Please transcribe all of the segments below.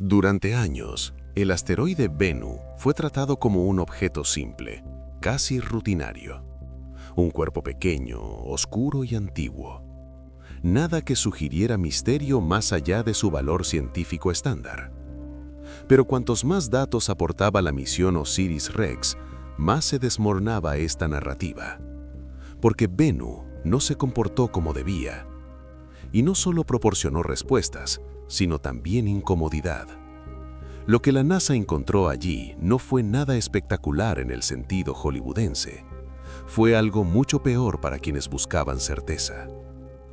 Durante años, el asteroide Bennu fue tratado como un objeto simple, casi rutinario. Un cuerpo pequeño, oscuro y antiguo. Nada que sugiriera misterio más allá de su valor científico estándar. Pero cuantos más datos aportaba la misión OSIRIS-REx, más se desmoronaba esta narrativa. Porque Bennu no se comportó como debía. Y no solo proporcionó respuestas, sino también incomodidad. Lo que la NASA encontró allí no fue nada espectacular en el sentido hollywoodense. Fue algo mucho peor para quienes buscaban certeza.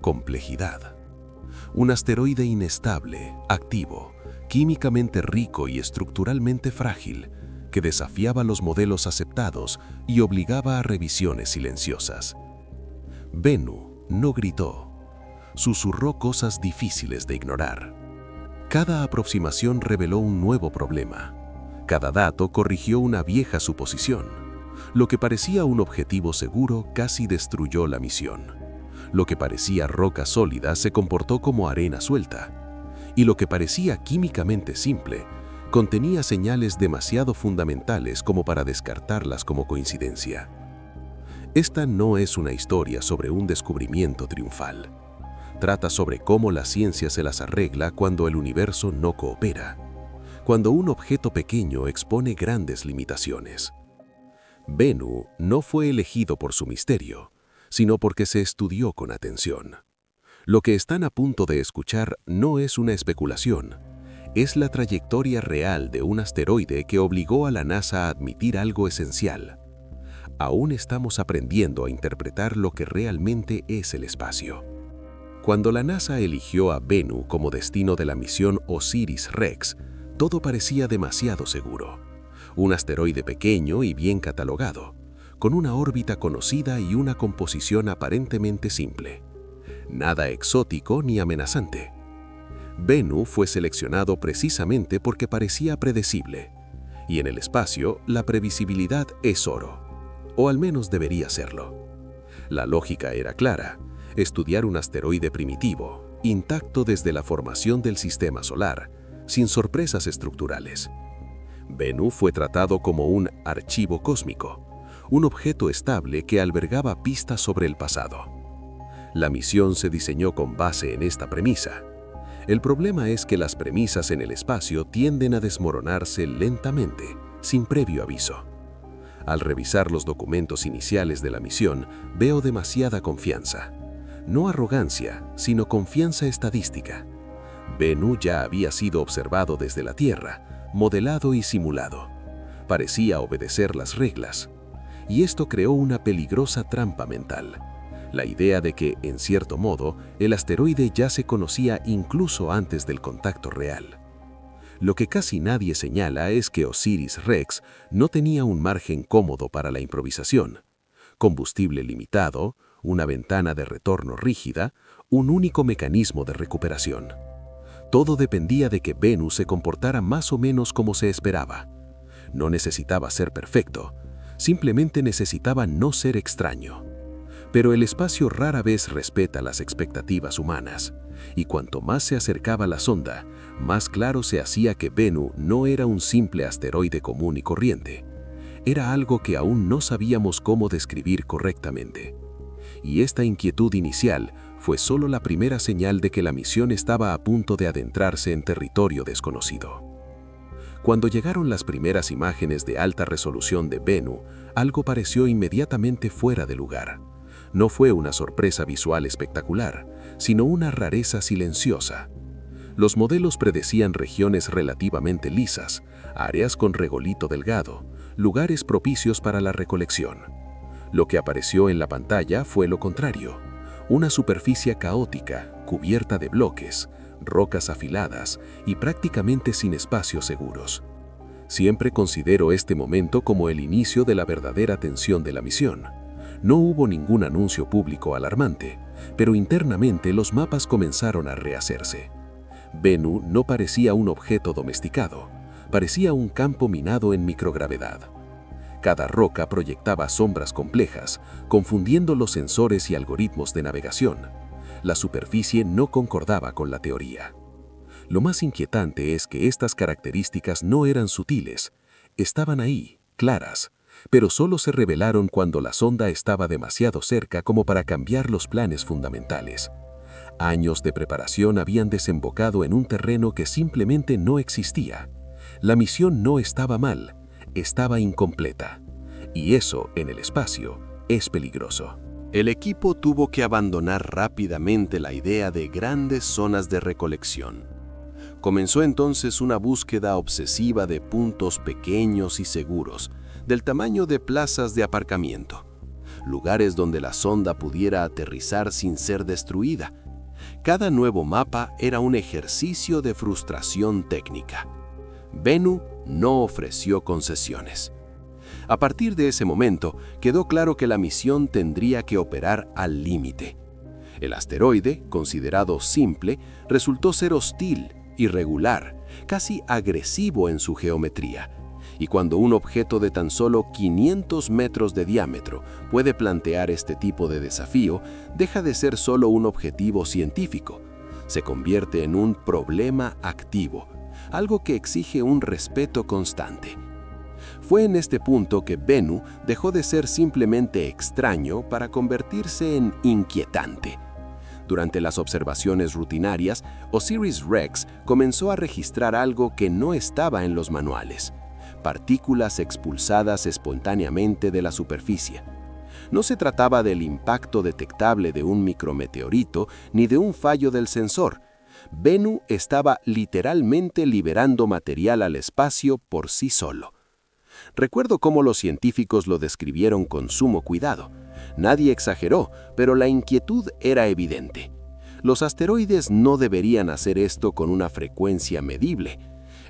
Complejidad. Un asteroide inestable, activo, químicamente rico y estructuralmente frágil, que desafiaba los modelos aceptados y obligaba a revisiones silenciosas. Bennu no gritó. Susurró cosas difíciles de ignorar. Cada aproximación reveló un nuevo problema. Cada dato corrigió una vieja suposición. Lo que parecía un objetivo seguro casi destruyó la misión. Lo que parecía roca sólida se comportó como arena suelta. Y lo que parecía químicamente simple contenía señales demasiado fundamentales como para descartarlas como coincidencia. Esta no es una historia sobre un descubrimiento triunfal. Trata sobre cómo la ciencia se las arregla cuando el universo no coopera, cuando un objeto pequeño expone grandes limitaciones. Bennu no fue elegido por su misterio, sino porque se estudió con atención. Lo que están a punto de escuchar no es una especulación, es la trayectoria real de un asteroide que obligó a la NASA a admitir algo esencial. Aún estamos aprendiendo a interpretar lo que realmente es el espacio. Cuando la NASA eligió a Bennu como destino de la misión OSIRIS-REx, todo parecía demasiado seguro. Un asteroide pequeño y bien catalogado, con una órbita conocida y una composición aparentemente simple. Nada exótico ni amenazante. Bennu fue seleccionado precisamente porque parecía predecible. Y en el espacio, la previsibilidad es oro. O al menos debería serlo. La lógica era clara. Estudiar un asteroide primitivo, intacto desde la formación del sistema solar, sin sorpresas estructurales. Bennu fue tratado como un archivo cósmico, un objeto estable que albergaba pistas sobre el pasado. La misión se diseñó con base en esta premisa. El problema es que las premisas en el espacio tienden a desmoronarse lentamente, sin previo aviso. Al revisar los documentos iniciales de la misión, veo demasiada confianza. No arrogancia, sino confianza estadística. Bennu ya había sido observado desde la Tierra, modelado y simulado. Parecía obedecer las reglas. Y esto creó una peligrosa trampa mental. La idea de que, en cierto modo, el asteroide ya se conocía incluso antes del contacto real. Lo que casi nadie señala es que OSIRIS-REx no tenía un margen cómodo para la improvisación. Combustible limitado, una ventana de retorno rígida, un único mecanismo de recuperación. Todo dependía de que Bennu se comportara más o menos como se esperaba. No necesitaba ser perfecto, simplemente necesitaba no ser extraño. Pero el espacio rara vez respeta las expectativas humanas, y cuanto más se acercaba la sonda, más claro se hacía que Bennu no era un simple asteroide común y corriente. Era algo que aún no sabíamos cómo describir correctamente. Y esta inquietud inicial fue solo la primera señal de que la misión estaba a punto de adentrarse en territorio desconocido. Cuando llegaron las primeras imágenes de alta resolución de Bennu, algo pareció inmediatamente fuera de lugar. No fue una sorpresa visual espectacular, sino una rareza silenciosa. Los modelos predecían regiones relativamente lisas, áreas con regolito delgado, lugares propicios para la recolección. Lo que apareció en la pantalla fue lo contrario, una superficie caótica, cubierta de bloques, rocas afiladas y prácticamente sin espacios seguros. Siempre considero este momento como el inicio de la verdadera tensión de la misión. No hubo ningún anuncio público alarmante, pero internamente los mapas comenzaron a rehacerse. Bennu no parecía un objeto domesticado, parecía un campo minado en microgravedad. Cada roca proyectaba sombras complejas, confundiendo los sensores y algoritmos de navegación. La superficie no concordaba con la teoría. Lo más inquietante es que estas características no eran sutiles, estaban ahí, claras, pero solo se revelaron cuando la sonda estaba demasiado cerca como para cambiar los planes fundamentales. Años de preparación habían desembocado en un terreno que simplemente no existía. La misión no estaba mal, estaba incompleta. Y eso, en el espacio, es peligroso. El equipo tuvo que abandonar rápidamente la idea de grandes zonas de recolección. Comenzó entonces una búsqueda obsesiva de puntos pequeños y seguros, del tamaño de plazas de aparcamiento, lugares donde la sonda pudiera aterrizar sin ser destruida. Cada nuevo mapa era un ejercicio de frustración técnica. Bennu no ofreció concesiones. A partir de ese momento, quedó claro que la misión tendría que operar al límite. El asteroide, considerado simple, resultó ser hostil, irregular, casi agresivo en su geometría. Y cuando un objeto de tan solo 500 metros de diámetro puede plantear este tipo de desafío, deja de ser solo un objetivo científico. Se convierte en un problema activo, algo que exige un respeto constante. Fue en este punto que Bennu dejó de ser simplemente extraño para convertirse en inquietante. Durante las observaciones rutinarias, OSIRIS-REx comenzó a registrar algo que no estaba en los manuales: partículas expulsadas espontáneamente de la superficie. No se trataba del impacto detectable de un micrometeorito ni de un fallo del sensor. Bennu estaba literalmente liberando material al espacio por sí solo. Recuerdo cómo los científicos lo describieron con sumo cuidado. Nadie exageró, pero la inquietud era evidente. Los asteroides no deberían hacer esto con una frecuencia medible.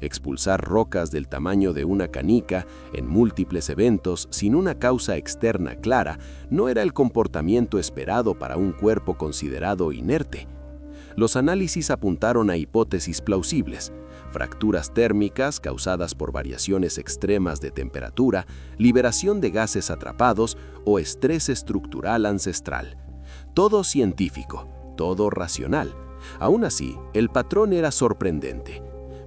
Expulsar rocas del tamaño de una canica en múltiples eventos sin una causa externa clara no era el comportamiento esperado para un cuerpo considerado inerte. Los análisis apuntaron a hipótesis plausibles: fracturas térmicas causadas por variaciones extremas de temperatura, liberación de gases atrapados o estrés estructural ancestral. Todo científico, todo racional. Aún así, el patrón era sorprendente.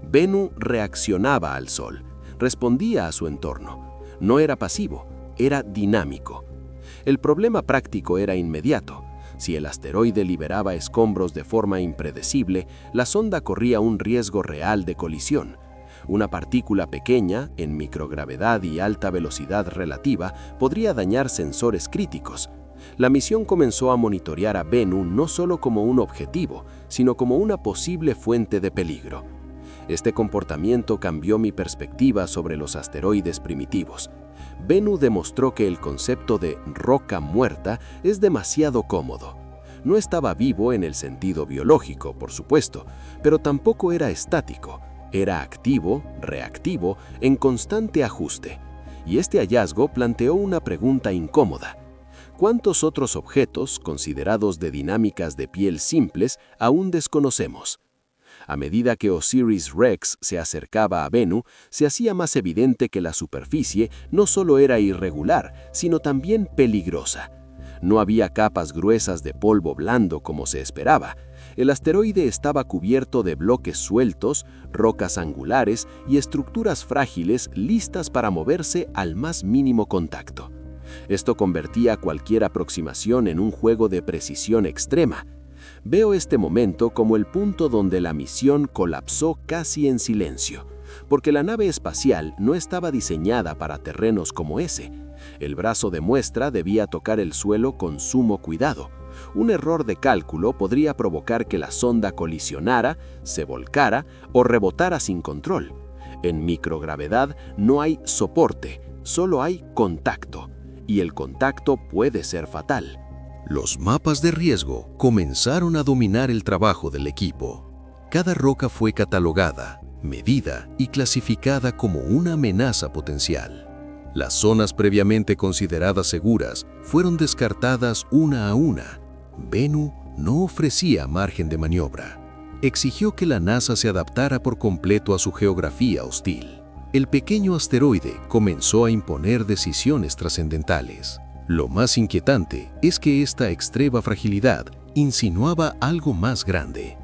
Bennu reaccionaba al Sol, respondía a su entorno. No era pasivo, era dinámico. El problema práctico era inmediato. Si el asteroide liberaba escombros de forma impredecible, la sonda corría un riesgo real de colisión. Una partícula pequeña, en microgravedad y alta velocidad relativa, podría dañar sensores críticos. La misión comenzó a monitorear a Bennu no solo como un objetivo, sino como una posible fuente de peligro. Este comportamiento cambió mi perspectiva sobre los asteroides primitivos. Bennu demostró que el concepto de roca muerta es demasiado cómodo. No estaba vivo en el sentido biológico, por supuesto, pero tampoco era estático. Era activo, reactivo, en constante ajuste. Y este hallazgo planteó una pregunta incómoda: ¿cuántos otros objetos, considerados de dinámicas de piel simples, aún desconocemos? A medida que OSIRIS-REx se acercaba a Bennu, se hacía más evidente que la superficie no solo era irregular, sino también peligrosa. No había capas gruesas de polvo blando como se esperaba. El asteroide estaba cubierto de bloques sueltos, rocas angulares y estructuras frágiles listas para moverse al más mínimo contacto. Esto convertía cualquier aproximación en un juego de precisión extrema. Veo este momento como el punto donde la misión colapsó casi en silencio, porque la nave espacial no estaba diseñada para terrenos como ese. El brazo de muestra debía tocar el suelo con sumo cuidado. Un error de cálculo podría provocar que la sonda colisionara, se volcara o rebotara sin control. En microgravedad no hay soporte, solo hay contacto, y el contacto puede ser fatal. Los mapas de riesgo comenzaron a dominar el trabajo del equipo. Cada roca fue catalogada, medida y clasificada como una amenaza potencial. Las zonas previamente consideradas seguras fueron descartadas una a una. Bennu no ofrecía margen de maniobra. Exigió que la NASA se adaptara por completo a su geografía hostil. El pequeño asteroide comenzó a imponer decisiones trascendentales. Lo más inquietante es que esta extrema fragilidad insinuaba algo más grande.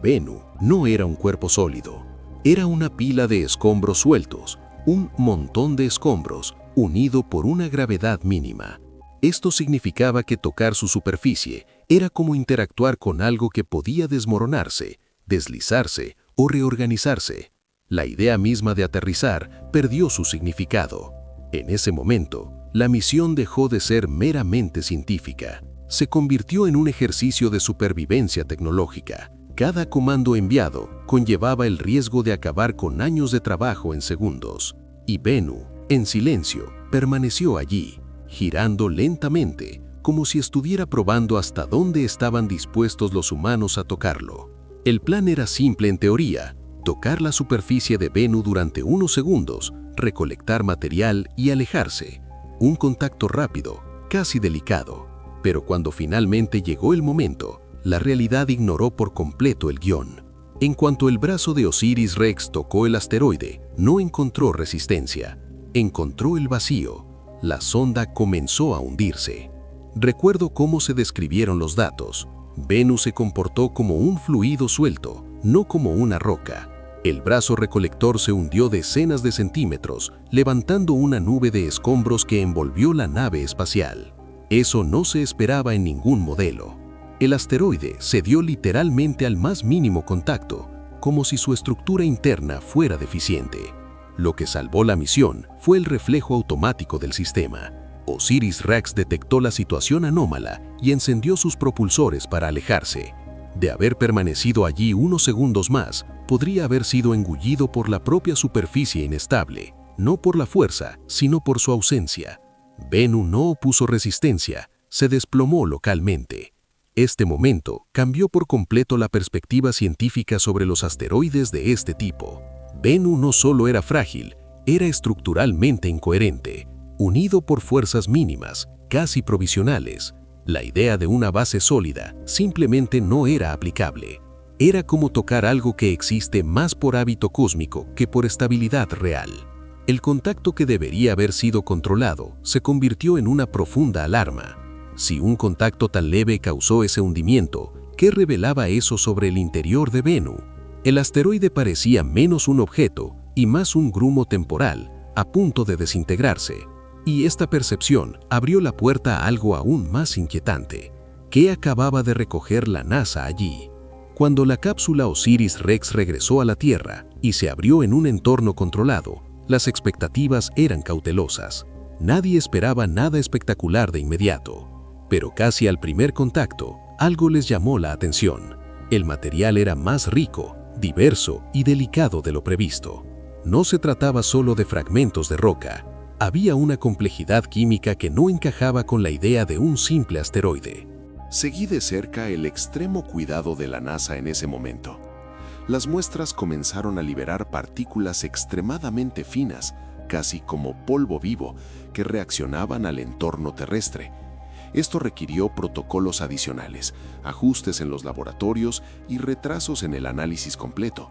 Bennu no era un cuerpo sólido, era una pila de escombros sueltos, un montón de escombros unido por una gravedad mínima. Esto significaba que tocar su superficie era como interactuar con algo que podía desmoronarse, deslizarse o reorganizarse. La idea misma de aterrizar perdió su significado. En ese momento, la misión dejó de ser meramente científica. Se convirtió en un ejercicio de supervivencia tecnológica. Cada comando enviado conllevaba el riesgo de acabar con años de trabajo en segundos. Y Bennu, en silencio, permaneció allí, girando lentamente, como si estuviera probando hasta dónde estaban dispuestos los humanos a tocarlo. El plan era simple en teoría: tocar la superficie de Bennu durante unos segundos, recolectar material y alejarse. Un contacto rápido, casi delicado. Pero cuando finalmente llegó el momento, la realidad ignoró por completo el guión. En cuanto el brazo de Osiris-Rex tocó el asteroide, no encontró resistencia. Encontró el vacío. La sonda comenzó a hundirse. Recuerdo cómo se describieron los datos. Bennu se comportó como un fluido suelto, no como una roca. El brazo recolector se hundió decenas de centímetros, levantando una nube de escombros que envolvió la nave espacial. Eso no se esperaba en ningún modelo. El asteroide cedió literalmente al más mínimo contacto, como si su estructura interna fuera deficiente. Lo que salvó la misión fue el reflejo automático del sistema. Osiris-Rex detectó la situación anómala y encendió sus propulsores para alejarse. De haber permanecido allí unos segundos más, podría haber sido engullido por la propia superficie inestable, no por la fuerza, sino por su ausencia. Bennu no opuso resistencia, se desplomó localmente. Este momento cambió por completo la perspectiva científica sobre los asteroides de este tipo. Bennu no solo era frágil, era estructuralmente incoherente, unido por fuerzas mínimas, casi provisionales. La idea de una base sólida simplemente no era aplicable. Era como tocar algo que existe más por hábito cósmico que por estabilidad real. El contacto que debería haber sido controlado se convirtió en una profunda alarma. Si un contacto tan leve causó ese hundimiento, ¿qué revelaba eso sobre el interior de Bennu? El asteroide parecía menos un objeto y más un grumo temporal, a punto de desintegrarse. Y esta percepción abrió la puerta a algo aún más inquietante. ¿Qué acababa de recoger la NASA allí? Cuando la cápsula Osiris-Rex regresó a la Tierra y se abrió en un entorno controlado, las expectativas eran cautelosas. Nadie esperaba nada espectacular de inmediato. Pero casi al primer contacto, algo les llamó la atención. El material era más rico, diverso y delicado de lo previsto. No se trataba solo de fragmentos de roca. Había una complejidad química que no encajaba con la idea de un simple asteroide. Seguí de cerca el extremo cuidado de la NASA en ese momento. Las muestras comenzaron a liberar partículas extremadamente finas, casi como polvo vivo, que reaccionaban al entorno terrestre. Esto requirió protocolos adicionales, ajustes en los laboratorios y retrasos en el análisis completo.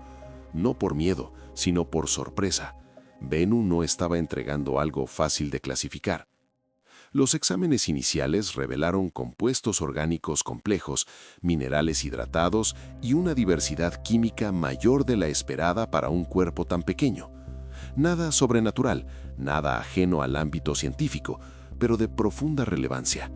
No por miedo, sino por sorpresa. Bennu no estaba entregando algo fácil de clasificar. Los exámenes iniciales revelaron compuestos orgánicos complejos, minerales hidratados y una diversidad química mayor de la esperada para un cuerpo tan pequeño. Nada sobrenatural, nada ajeno al ámbito científico, pero de profunda relevancia.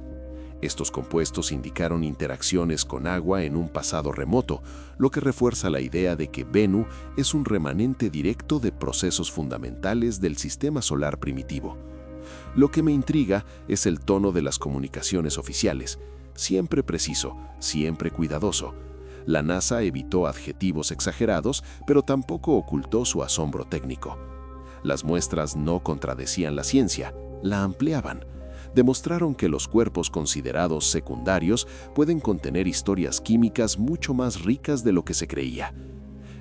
Estos compuestos indicaron interacciones con agua en un pasado remoto, lo que refuerza la idea de que Bennu es un remanente directo de procesos fundamentales del sistema solar primitivo. Lo que me intriga es el tono de las comunicaciones oficiales, siempre preciso, siempre cuidadoso. La NASA evitó adjetivos exagerados, pero tampoco ocultó su asombro técnico. Las muestras no contradecían la ciencia, la ampliaban. Demostraron que los cuerpos considerados secundarios pueden contener historias químicas mucho más ricas de lo que se creía.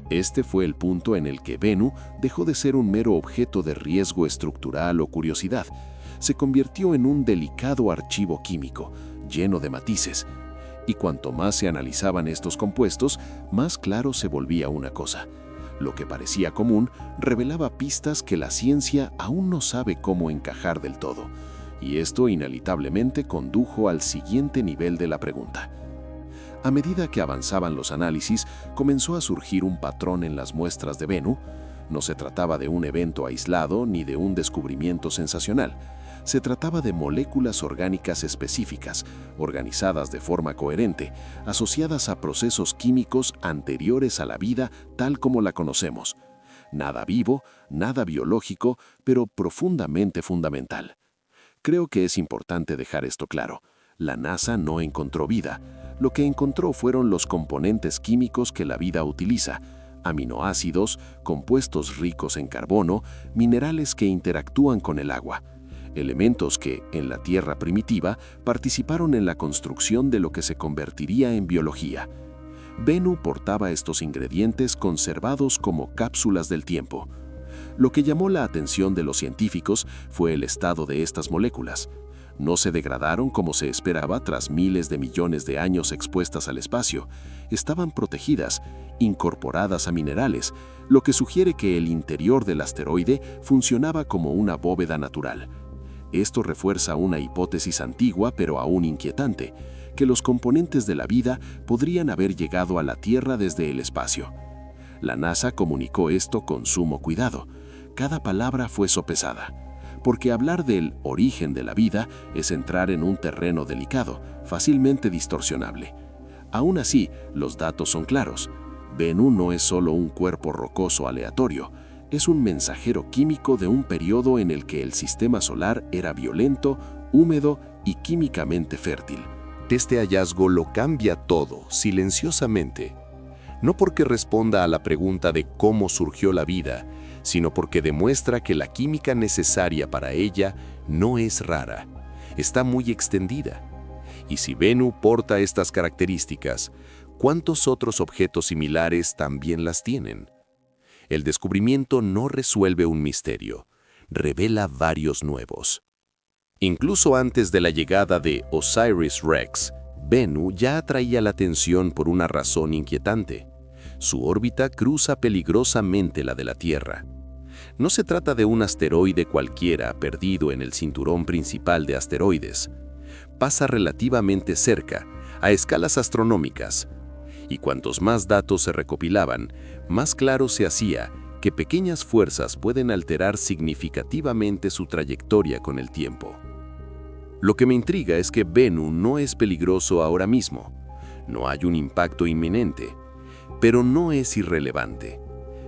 Este fue el punto en el que Bennu dejó de ser un mero objeto de riesgo estructural o curiosidad. Se convirtió en un delicado archivo químico, lleno de matices. Y cuanto más se analizaban estos compuestos, más claro se volvía una cosa. Lo que parecía común revelaba pistas que la ciencia aún no sabe cómo encajar del todo. Y esto inevitablemente condujo al siguiente nivel de la pregunta. A medida que avanzaban los análisis, comenzó a surgir un patrón en las muestras de Bennu. No se trataba de un evento aislado ni de un descubrimiento sensacional. Se trataba de moléculas orgánicas específicas, organizadas de forma coherente, asociadas a procesos químicos anteriores a la vida tal como la conocemos. Nada vivo, nada biológico, pero profundamente fundamental. Creo que es importante dejar esto claro. La NASA no encontró vida. Lo que encontró fueron los componentes químicos que la vida utiliza: aminoácidos, compuestos ricos en carbono, minerales que interactúan con el agua. Elementos que, en la Tierra primitiva, participaron en la construcción de lo que se convertiría en biología. Bennu portaba estos ingredientes conservados como cápsulas del tiempo. Lo que llamó la atención de los científicos fue el estado de estas moléculas. No se degradaron como se esperaba tras miles de millones de años expuestas al espacio. Estaban protegidas, incorporadas a minerales, lo que sugiere que el interior del asteroide funcionaba como una bóveda natural. Esto refuerza una hipótesis antigua pero aún inquietante, que los componentes de la vida podrían haber llegado a la Tierra desde el espacio. La NASA comunicó esto con sumo cuidado. Cada palabra fue sopesada, porque hablar del origen de la vida es entrar en un terreno delicado, fácilmente distorsionable. Aún así, los datos son claros. Bennu no es solo un cuerpo rocoso aleatorio, es un mensajero químico de un periodo en el que el sistema solar era violento, húmedo y químicamente fértil. Este hallazgo lo cambia todo, silenciosamente. No porque responda a la pregunta de cómo surgió la vida, sino porque demuestra que la química necesaria para ella no es rara, está muy extendida. Y si Bennu porta estas características, ¿cuántos otros objetos similares también las tienen? El descubrimiento no resuelve un misterio, revela varios nuevos. Incluso antes de la llegada de OSIRIS-REx, Bennu ya atraía la atención por una razón inquietante. Su órbita cruza peligrosamente la de la Tierra. No se trata de un asteroide cualquiera perdido en el cinturón principal de asteroides. Pasa relativamente cerca, a escalas astronómicas. Y cuantos más datos se recopilaban, más claro se hacía que pequeñas fuerzas pueden alterar significativamente su trayectoria con el tiempo. Lo que me intriga es que Bennu no es peligroso ahora mismo. No hay un impacto inminente, pero no es irrelevante.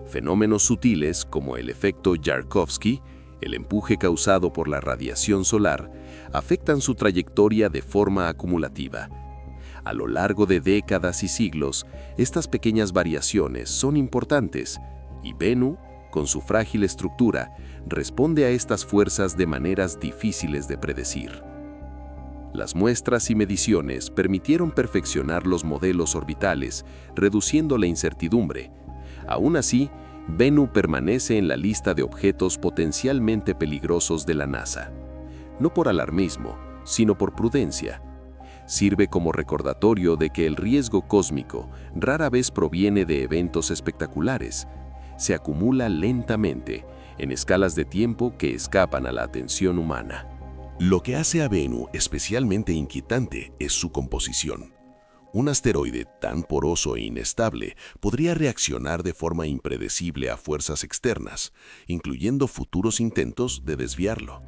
Fenómenos sutiles como el efecto Yarkovsky, el empuje causado por la radiación solar, afectan su trayectoria de forma acumulativa. A lo largo de décadas y siglos, estas pequeñas variaciones son importantes, y Bennu, con su frágil estructura, responde a estas fuerzas de maneras difíciles de predecir. Las muestras y mediciones permitieron perfeccionar los modelos orbitales, reduciendo la incertidumbre. Aún así, Bennu permanece en la lista de objetos potencialmente peligrosos de la NASA. No por alarmismo, sino por prudencia. Sirve como recordatorio de que el riesgo cósmico rara vez proviene de eventos espectaculares. Se acumula lentamente, en escalas de tiempo que escapan a la atención humana. Lo que hace a Bennu especialmente inquietante es su composición. Un asteroide tan poroso e inestable podría reaccionar de forma impredecible a fuerzas externas, incluyendo futuros intentos de desviarlo.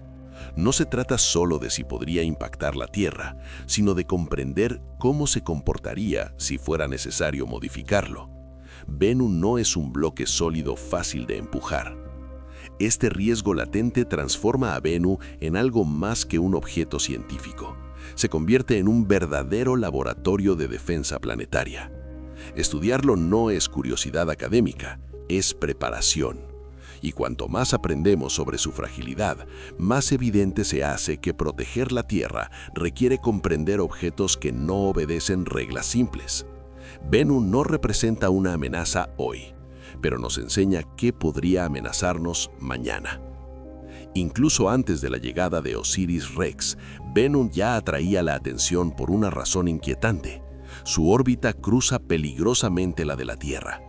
No se trata solo de si podría impactar la Tierra, sino de comprender cómo se comportaría si fuera necesario modificarlo. Bennu no es un bloque sólido fácil de empujar. Este riesgo latente transforma a Bennu en algo más que un objeto científico. Se convierte en un verdadero laboratorio de defensa planetaria. Estudiarlo no es curiosidad académica, es preparación. Y cuanto más aprendemos sobre su fragilidad, más evidente se hace que proteger la Tierra requiere comprender objetos que no obedecen reglas simples. Bennu no representa una amenaza hoy, pero nos enseña qué podría amenazarnos mañana. Incluso antes de la llegada de OSIRIS-REx, Bennu ya atraía la atención por una razón inquietante. Su órbita cruza peligrosamente la de la Tierra.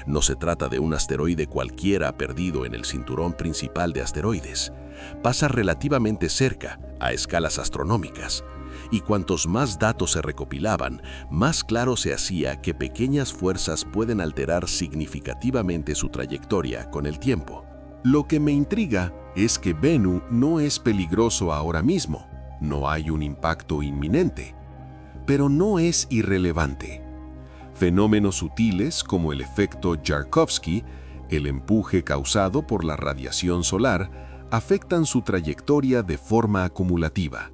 No se trata de un asteroide cualquiera perdido en el cinturón principal de asteroides. Pasa relativamente cerca, a escalas astronómicas. y cuantos más datos se recopilaban, más claro se hacía que pequeñas fuerzas pueden alterar significativamente su trayectoria con el tiempo. Lo que me intriga es que Bennu no es peligroso ahora mismo, no hay un impacto inminente, pero no es irrelevante. Fenómenos sutiles como el efecto Yarkovsky, el empuje causado por la radiación solar, afectan su trayectoria de forma acumulativa.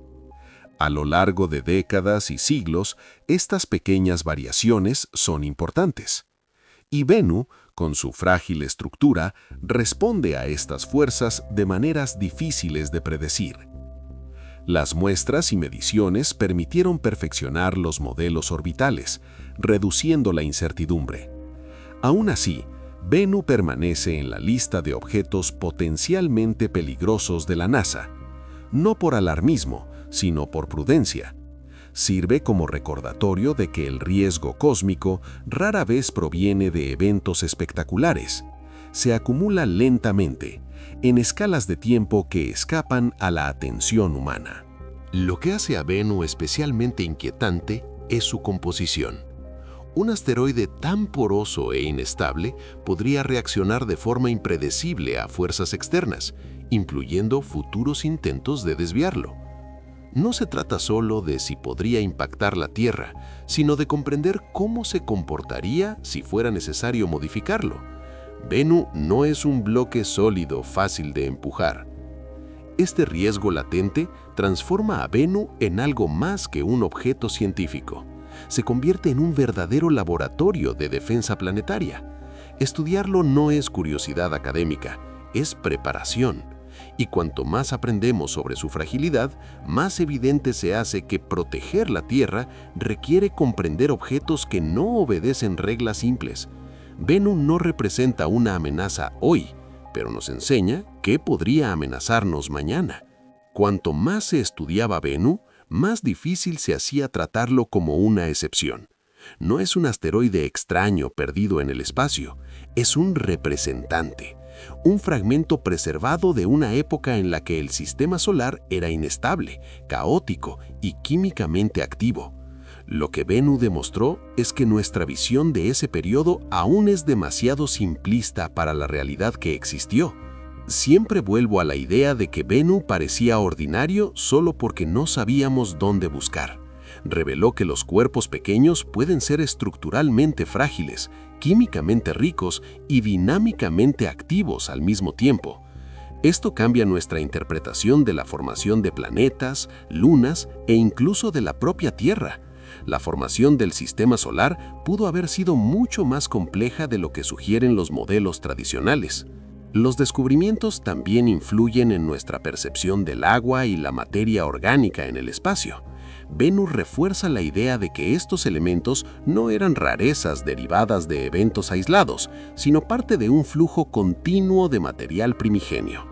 A lo largo de décadas y siglos, estas pequeñas variaciones son importantes. Y Bennu, con su frágil estructura, responde a estas fuerzas de maneras difíciles de predecir. Las muestras y mediciones permitieron perfeccionar los modelos orbitales, reduciendo la incertidumbre. Aún así, Bennu permanece en la lista de objetos potencialmente peligrosos de la NASA, no por alarmismo, sino por prudencia. Sirve como recordatorio de que el riesgo cósmico rara vez proviene de eventos espectaculares. Se acumula lentamente, en escalas de tiempo que escapan a la atención humana. Lo que hace a Bennu especialmente inquietante es su composición. Un asteroide tan poroso e inestable podría reaccionar de forma impredecible a fuerzas externas, incluyendo futuros intentos de desviarlo. No se trata solo de si podría impactar la Tierra, sino de comprender cómo se comportaría si fuera necesario modificarlo. Bennu no es un bloque sólido fácil de empujar. Este riesgo latente transforma a Bennu en algo más que un objeto científico. Se convierte en un verdadero laboratorio de defensa planetaria. Estudiarlo no es curiosidad académica, es preparación. Y cuanto más aprendemos sobre su fragilidad, más evidente se hace que proteger la Tierra requiere comprender objetos que no obedecen reglas simples. Bennu no representa una amenaza hoy, pero nos enseña qué podría amenazarnos mañana. Cuanto más se estudiaba Bennu, más difícil se hacía tratarlo como una excepción. No es un asteroide extraño perdido en el espacio, es un representante, un fragmento preservado de una época en la que el sistema solar era inestable, caótico y químicamente activo. Lo que Bennu demostró es que nuestra visión de ese periodo aún es demasiado simplista para la realidad que existió. Siempre vuelvo a la idea de que Bennu parecía ordinario solo porque no sabíamos dónde buscar. Reveló que los cuerpos pequeños pueden ser estructuralmente frágiles, químicamente ricos y dinámicamente activos al mismo tiempo. Esto cambia nuestra interpretación de la formación de planetas, lunas e incluso de la propia Tierra. La formación del sistema solar pudo haber sido mucho más compleja de lo que sugieren los modelos tradicionales. Los descubrimientos también influyen en nuestra percepción del agua y la materia orgánica en el espacio. Bennu refuerza la idea de que estos elementos no eran rarezas derivadas de eventos aislados, sino parte de un flujo continuo de material primigenio.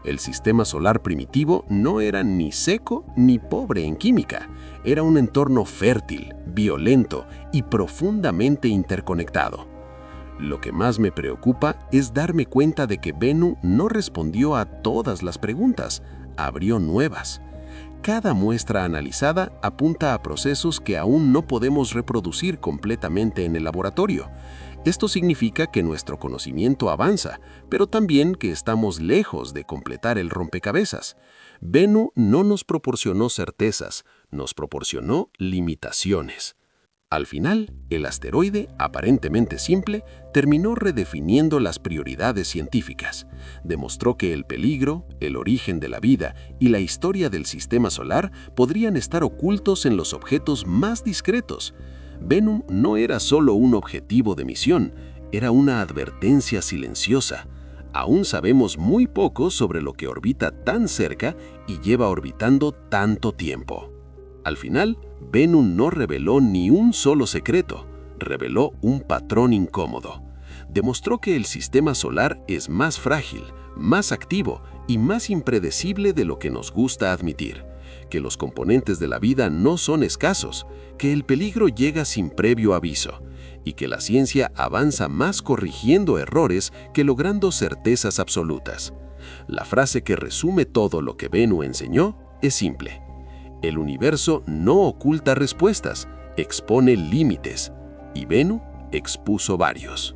El sistema solar primitivo no era ni seco ni pobre en química, era un entorno fértil, violento y profundamente interconectado. Lo que más me preocupa es darme cuenta de que Bennu no respondió a todas las preguntas, abrió nuevas. Cada muestra analizada apunta a procesos que aún no podemos reproducir completamente en el laboratorio. Esto significa que nuestro conocimiento avanza, pero también que estamos lejos de completar el rompecabezas. Bennu no nos proporcionó certezas, nos proporcionó limitaciones. Al final, el asteroide, aparentemente simple, terminó redefiniendo las prioridades científicas. Demostró que el peligro, el origen de la vida y la historia del sistema solar podrían estar ocultos en los objetos más discretos. Bennu no era solo un objetivo de misión, era una advertencia silenciosa. Aún sabemos muy poco sobre lo que orbita tan cerca y lleva orbitando tanto tiempo. Al final, Bennu no reveló ni un solo secreto, reveló un patrón incómodo. Demostró que el sistema solar es más frágil, más activo y más impredecible de lo que nos gusta admitir, que los componentes de la vida no son escasos, que el peligro llega sin previo aviso y que la ciencia avanza más corrigiendo errores que logrando certezas absolutas. La frase que resume todo lo que Bennu enseñó es simple: El universo no oculta respuestas, expone límites, y Bennu expuso varios.